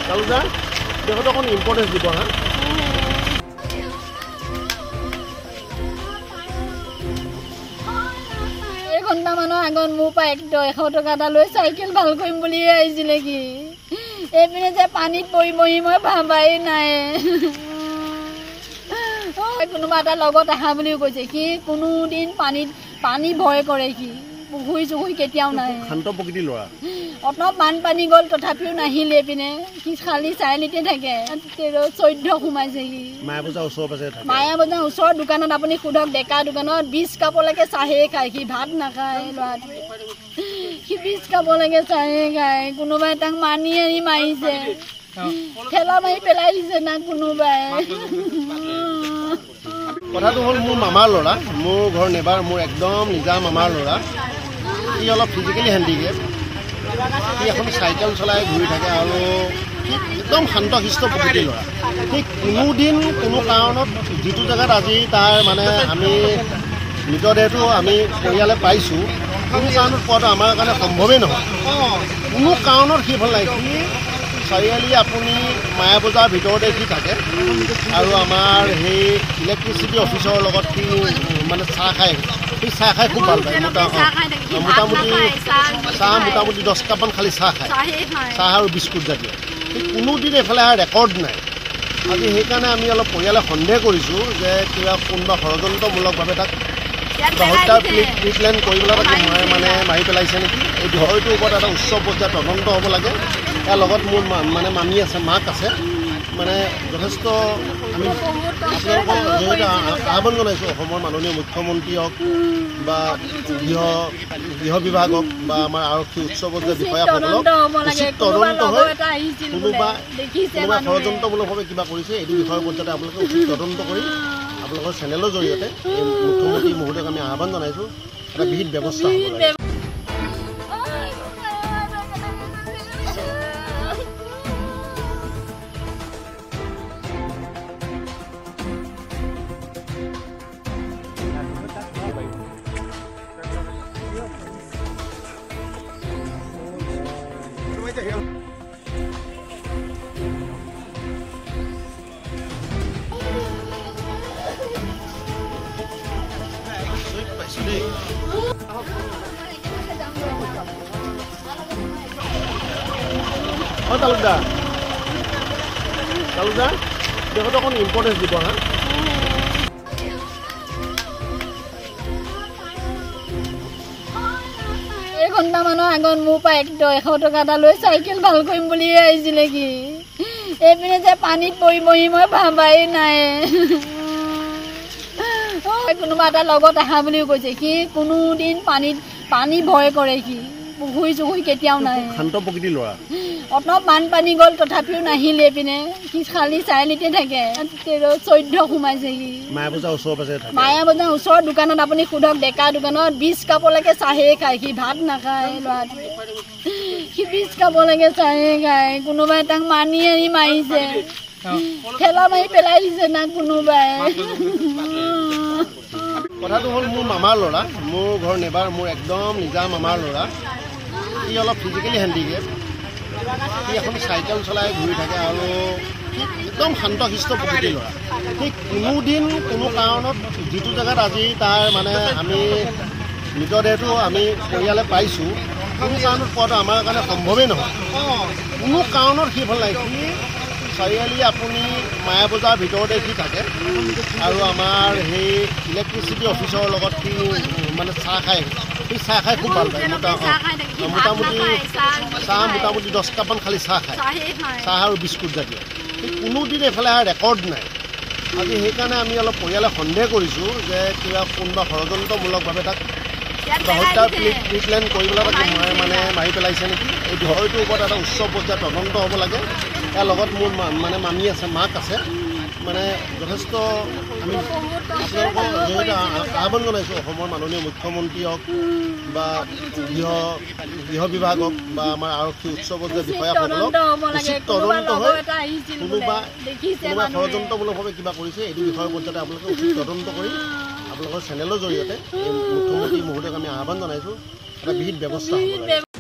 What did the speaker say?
তালুকদাৰ দেখোন অকণ ইম্পৰ্টেঞ্চ দিব হা। এঘণ্টামানৰ আগত মোৰ পৰা 100 টকা এটা লৈ চাইকেল ভাল কৰিম বুলি আহিছিলে কি এইপিনে যে পানীত পৰি মই ভাবাই নাই। কোনোবা এটা লগত আহা বুলিও কৈছে কি কোনোদিন পানী ভয় কৰে কি পুখুৰী চুখুৰী কেতিয়াও নাই। শান্ত প্ৰকৃতিৰ ল'ৰা অলপ বানপানী গ'ল তথাপিও নাহিলে এইপিনে কি খালি চাৰিআলিতে থাকে। 14 সোমাইছে কি মায়া বজাৰ ওচৰ পাছে মায়া বজাৰ ওচৰৰ দোকানত আপুনি সোধক ডেকা দোকানত 20 কাপলৈকে চাহে খায় সি ভাত নাখায় ল'ৰাটো সি 20 কাপলৈকে চাহে খায়। কোনোবাই তাক মানি আনি মাৰিছে ঠেলা মাৰি পেলাই দিছে না কোনোবাই। কথাটো হ'ল মোৰ মামাৰ ল'ৰা, মোৰ ঘৰ নেবাৰ, মোৰ একদম নিজা মামাৰ ল'ৰা। সি অলপ ফিজিকেলি হেণ্ডিকেপ, সি এখন চাইকেল চলাই ঘূৰি থাকে আৰু সি একদম শান্ত শিষ্ট প্ৰকৃতিৰ ল'ৰা। সি কোনোদিন কোনো কাৰণত যিটো জেগাত আজি তাৰ মানে আমি মৃতদেহটো আমি পৰিয়ালে পাইছোঁ কোনো কাৰণত পোৱাটো আমাৰ কাৰণে সম্ভৱেই নহয়। কোনো কাৰণত সি ভাল নাই। সি চাৰিআলি আপুনি মায়া বজাৰ ভিতৰতে সি থাকে আৰু আমাৰ সেই ইলেক্ট্ৰিচিটি অফিচৰ লগত সি মানে চাহ খায়। সি চাহ খাই খুব ভাল পায়। মোটামুটি 10 কাপমান খালি চাহ খায়, চাহ আৰু বিস্কুট জাতীয়। সি কোনোদিন এইফালে ৰেকৰ্ড নাই। আজি সেইকাৰণে আমি অলপ পৰিয়ালে সন্দেহ কৰিছোঁ যে কিবা কোনোবা ষড়যন্ত্ৰমূলকভাৱে তাক হত্যাৰ প্ৰিপ্লেন কৰিবলৈ তাক মানে মাৰি পেলাইছে নেকি। এই বিষয়টোৰ ওপৰত এটা উচ্চ পৰ্যায়ৰ তদন্ত হ'ব লাগে। ইয়াৰ লগত মোৰ মানে মামী আছে, মাক আছে, মানে যথেষ্ট আমি আপোনালোকৰ জৰিয়তে আহ্বান জনাইছোঁ অসমৰ মাননীয় মুখ্যমন্ত্ৰী হওক বা গৃহ বিভাগ হওক বা আমাৰ আৰক্ষী উচ্চ পৰ্যায়ৰ বিষয়াসকলক উচিত তদন্ত হৈ কোনোবা ষড়যন্ত্ৰমূলকভাৱে কিবা কৰিছে এইটো বিষয়ৰ পৰ্যায়তে আপোনালোকে উচিত তদন্ত কৰি আপোনালোকৰ চেনেলৰ জৰিয়তে এই মুখ্যমন্ত্ৰী মহোদয়ক আমি আহ্বান জনাইছোঁ এটা বিহিত ব্যৱস্থা হ'ব লাগে। তালুকদাৰ দেখোন অকণ ইম্পৰ্টেঞ্চ দিব হা। এঘণ্টামানৰ আগত মোৰ পৰা 100 টকা এটা লৈ চাইকেল ভাল কৰিম বুলি আহিছিলে কি এইপিনে যে পানীত পৰি মই ভাবাই নাই। কোনোবা এটা লগত আহা বুলিও কৈছে কি কোনোদিন পানী ভয় কৰে কি পুখুৰী চুখুৰী কেতিয়াও নাই। শান্ত প্ৰকৃতিৰ ল'ৰা অলপ বানপানী গ'ল তথাপিও নাহিলে এইপিনে কি খালি চাৰিআলিতে থাকে। 14 সোমাইছে কি মায়া বজাৰ ওচৰ পাছে মায়া বজাৰ ওচৰৰ দোকানত আপুনি সোধক ডেকা দোকানত 20 কাপলৈকে চাহে খায় সি ভাত নাখায় ল'ৰাটো সি 20 কাপলৈকে চাহে খায়। কোনোবাই তাক মানি আনি মাৰিছে ঠেলা মাৰি পেলাই দিছে না কোনোবাই। কথাটো হ'ল মোৰ মামাৰ ল'ৰা, মোৰ ঘৰ নেবাৰ, মোৰ একদম নিজা মামাৰ ল'ৰা। সি অলপ ফিজিকেলি হেণ্ডিকেপ, সি এখন চাইকেল চলাই ঘূৰি থাকে আৰু সি একদম শান্ত শিষ্ট প্ৰকৃতিৰ ল'ৰা। সি কোনোদিন কোনো কাৰণত যিটো জেগাত আজি তাৰ মানে আমি মৃতদেহটো আমি পৰিয়ালে পাইছোঁ কোনো কাৰণত পোৱাটো আমাৰ কাৰণে সম্ভৱেই নহয়। কোনো কাৰণত সি ভাল নাই। সি চাৰিআলি আপুনি মায়া বজাৰ ভিতৰতে সি থাকে আৰু আমাৰ সেই ইলেক্ট্ৰিচিটি অফিচৰ লগত সি মানে চাহ খায়। সি চাহ খাই খুব ভাল পায়। মোটামুটি 10 কাপমান খালি চাহ খায়, চাহ আৰু বিস্কুট জাতীয়। সি কোনোদিন এইফালে ৰেকৰ্ড নাই। আজি সেইকাৰণে আমি অলপ পৰিয়ালে সন্দেহ কৰিছোঁ যে কিবা কোনোবা ষড়যন্ত্ৰমূলকভাৱে তাক হত্যাৰ প্ৰিপ্লেন কৰিবলৈ তাক মানে মাৰি পেলাইছে নেকি। এই বিষয়টোৰ ওপৰত এটা উচ্চ পৰ্যায়ৰ তদন্ত হ'ব লাগে। ইয়াৰ লগত মোৰ মানে মামী আছে, মাক আছে, মানে যথেষ্ট আমি আপোনালোকৰ জৰিয়তে আহ্বান জনাইছোঁ অসমৰ মাননীয় মুখ্যমন্ত্ৰী হওক বা গৃহ বিভাগ হওক বা আমাৰ আৰক্ষী উচ্চ পৰ্যায়ৰ বিষয়াসকলক উচিত তদন্ত হৈ কোনোবা ষড়যন্ত্ৰমূলকভাৱে কিবা কৰিছে এইটো বিষয়ৰ পৰ্যায়তে আপোনালোকে উচিত তদন্ত কৰি আপোনালোকৰ চেনেলৰ জৰিয়তে মুখ্যমন্ত্ৰী মহোদয়ক আমি আহ্বান জনাইছোঁ এটা বিহিত ব্যৱস্থা হ'ব লাগে।